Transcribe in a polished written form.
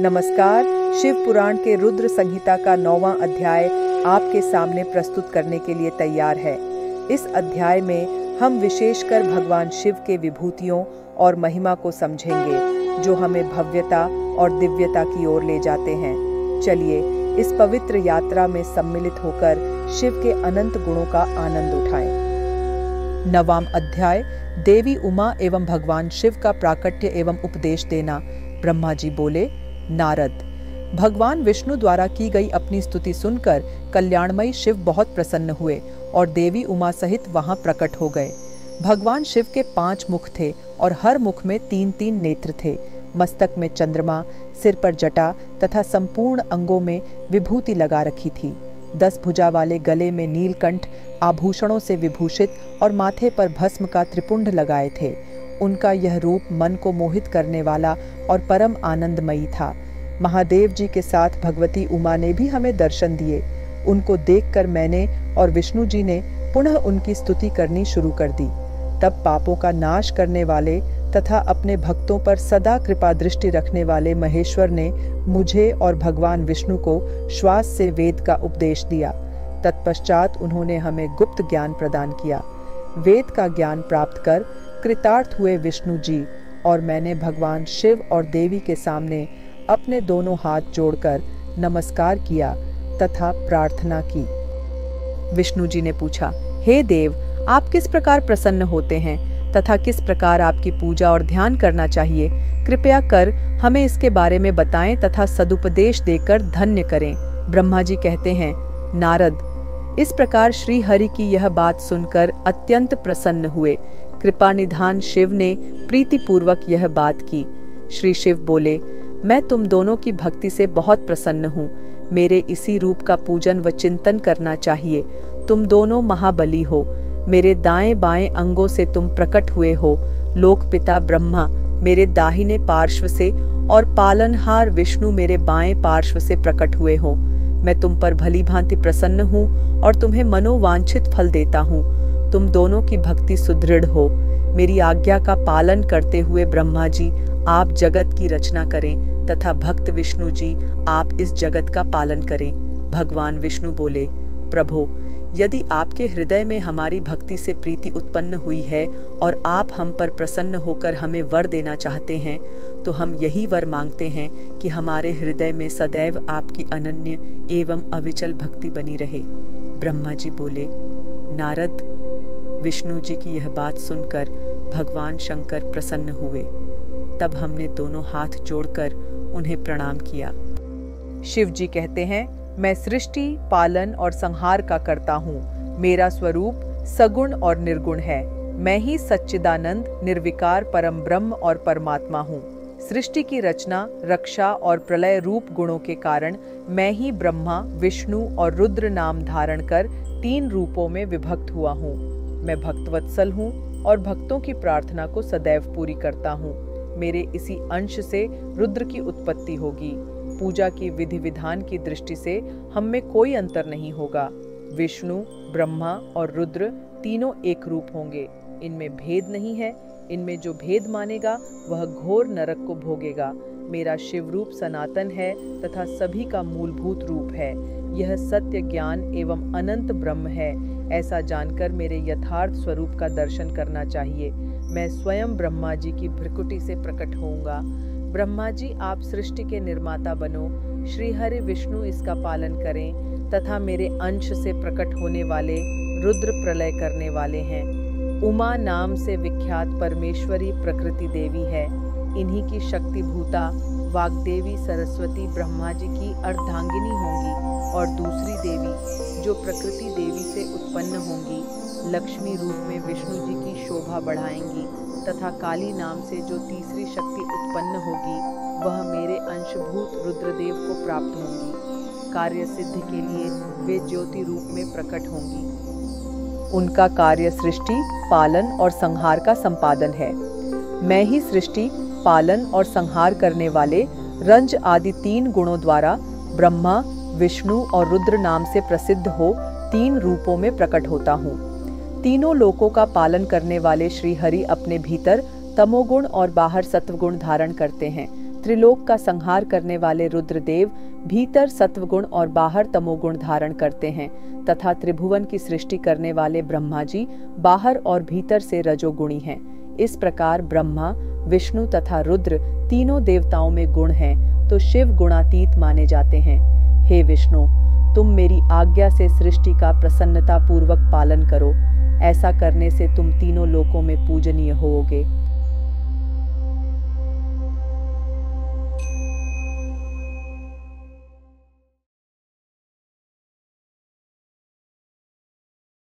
नमस्कार। शिव पुराण के रुद्र संहिता का 9वां अध्याय आपके सामने प्रस्तुत करने के लिए तैयार है। इस अध्याय में हम विशेषकर भगवान शिव के विभूतियों और महिमा को समझेंगे, जो हमें भव्यता और दिव्यता की ओर ले जाते हैं। चलिए इस पवित्र यात्रा में सम्मिलित होकर शिव के अनंत गुणों का आनंद उठाएं। 9वां अध्याय, देवी उमा एवं भगवान शिव का प्राकट्य एवं उपदेश देना। ब्रह्मा जी बोले, नारद, भगवान विष्णु द्वारा की गई अपनी स्तुति सुनकर कल्याणमयी शिव बहुत प्रसन्न हुए और देवी उमा सहित वहां प्रकट हो गए। भगवान शिव के 5 मुख थे और हर मुख में 3-3 नेत्र थे। मस्तक में चंद्रमा, सिर पर जटा तथा संपूर्ण अंगों में विभूति लगा रखी थी। 10 भुजा वाले गले में नीलकंठ आभूषणों से विभूषित और माथे पर भस्म का त्रिपुंड लगाए थे। उनका यह रूप मन को मोहित करने वाला और परम आनंदमयी था। महादेव जी के साथ भगवती उमा ने भी हमें दर्शन दिए। उनको देखकर मैंने और विष्णु जी ने पुनः उनकी स्तुति करनी शुरू कर दी। तब पापों का नाश करने वाले तथा अपने भक्तों पर सदा कृपा दृष्टि रखने वाले महेश्वर ने मुझे और भगवान विष्णु को श्वास से वेद का उपदेश दिया। तत्पश्चात उन्होंने हमें गुप्त ज्ञान प्रदान किया। वेद का ज्ञान प्राप्त कर कृतार्थ हुए विष्णु जी और मैंने भगवान शिव और देवी के सामने अपने दोनों हाथ जोड़कर नमस्कार किया तथा प्रार्थना की। विष्णु जी ने पूछा, हे देव, आप किस प्रकार प्रसन्न होते हैं तथा किस प्रकार आपकी पूजा और ध्यान करना चाहिए? कृपया कर हमें इसके बारे में बताएं तथा सदुपदेश देकर धन्य करें। ब्रह्मा जी कहते हैं, नारद, इस प्रकार श्री हरि की यह बात सुनकर अत्यंत प्रसन्न हुए। कृपा निधान शिव ने प्रीतिपूर्वक यह बात की। श्री शिव बोले, मैं तुम दोनों की भक्ति से बहुत प्रसन्न हूँ। मेरे इसी रूप का पूजन व चिंतन करना चाहिए। तुम दोनों महाबली हो। मेरे दाएं बाएं अंगों से तुम प्रकट हुए हो। लोकपिता ब्रह्मा मेरे दाहिने पार्श्व से और पालनहार विष्णु मेरे बाएं पार्श्व से प्रकट हुए हो। मैं तुम पर भली भांति प्रसन्न हूँ और तुम्हें मनोवांछित फल देता हूँ। तुम दोनों की भक्ति सुदृढ़ हो। मेरी आज्ञा का पालन करते हुए ब्रह्मा जी आप जगत की रचना करें तथा भक्त विष्णु जी आप इस जगत का पालन करें। भगवान विष्णु बोले, प्रभो, यदि आपके हृदय में हमारी भक्ति से प्रीति उत्पन्न हुई है और आप हम पर प्रसन्न होकर हमें वर देना चाहते हैं, तो हम यही वर मांगते हैं कि हमारे हृदय में सदैव आपकी अनन्य एवं अविचल भक्ति बनी रहे। ब्रह्मा जी बोले, नारद, विष्णु जी की यह बात सुनकर भगवान शंकर प्रसन्न हुए। तब हमने दोनों हाथ जोड़कर उन्हें प्रणाम किया। शिव जी कहते हैं, मैं सृष्टि, पालन और संहार का करता हूँ। मेरा स्वरूप सगुण और निर्गुण है। मैं ही सच्चिदानंद, निर्विकार परम ब्रह्म और परमात्मा हूँ। सृष्टि की रचना, रक्षा और प्रलय रूप गुणों के कारण मैं ही ब्रह्मा, विष्णु और रुद्र नाम धारण कर 3 रूपों में विभक्त हुआ हूँ। मैं भक्तवत्सल हूँ और भक्तों की प्रार्थना को सदैव पूरी करता हूँ। मेरे इसी अंश से रुद्र की उत्पत्ति होगी। पूजा की विधि विधान की दृष्टि से हम में कोई अंतर नहीं होगा। विष्णु, ब्रह्मा और रुद्र तीनों एक रूप होंगे। इनमें भेद नहीं है। इनमें जो भेद मानेगा वह घोर नरक को भोगेगा। मेरा शिव रूप सनातन है तथा सभी का मूलभूत रूप है। यह सत्य, ज्ञान एवं अनंत ब्रह्म है। ऐसा जानकर मेरे यथार्थ स्वरूप का दर्शन करना चाहिए। मैं स्वयं ब्रह्मा जी की भ्रिकुटी से प्रकट होऊंगा। ब्रह्मा जी, आप सृष्टि के निर्माता बनो। श्री हरि विष्णु इसका पालन करें तथा मेरे अंश से प्रकट होने वाले रुद्र प्रलय करने वाले हैं। उमा नाम से विख्यात परमेश्वरी प्रकृति देवी है। इन्हीं की शक्ति भूता वाग्देवी सरस्वती ब्रह्मा जी की अर्धांगिनी होंगी और दूसरी देवी जो प्रकृति देवी से उत्पन्न होंगी लक्ष्मी रूप में विष्णु जी की शोभा बढ़ाएंगी तथा काली नाम से जो तीसरी शक्ति उत्पन्न होगी वह मेरे अंशभूत रुद्रदेव को प्राप्त होंगी। कार्य सिद्धि के लिए वे ज्योति रूप में प्रकट होंगी। उनका कार्य सृष्टि, पालन और संहार का संपादन है। मैं ही सृष्टि, पालन और संहार करने वाले रंज आदि 3 गुणों द्वारा ब्रह्मा, विष्णु और रुद्र नाम से प्रसिद्ध हो 3 रूपों में प्रकट होता हूँ। तीनों लोकों का पालन करने वाले श्री हरि अपने भीतर तमोगुण और बाहर सत्वगुण धारण करते हैं त्रिलोक का संहार करने वाले रुद्रदेव भीतर सत्वगुण और बाहर तमोगुण धारण करते हैं तथा त्रिभुवन की सृष्टि करने वाले ब्रह्मा जी बाहर और भीतर से रजोगुणी हैं। इस प्रकार ब्रह्मा, विष्णु तथा रुद्र तीनों देवताओं में गुण हैं, तो शिव गुणातीत माने जाते हैं। हे विष्णु, तुम मेरी आज्ञा से सृष्टि का प्रसन्नता पूर्वक पालन करो। ऐसा करने से तुम तीनों लोकों में पूजनीय होोगे।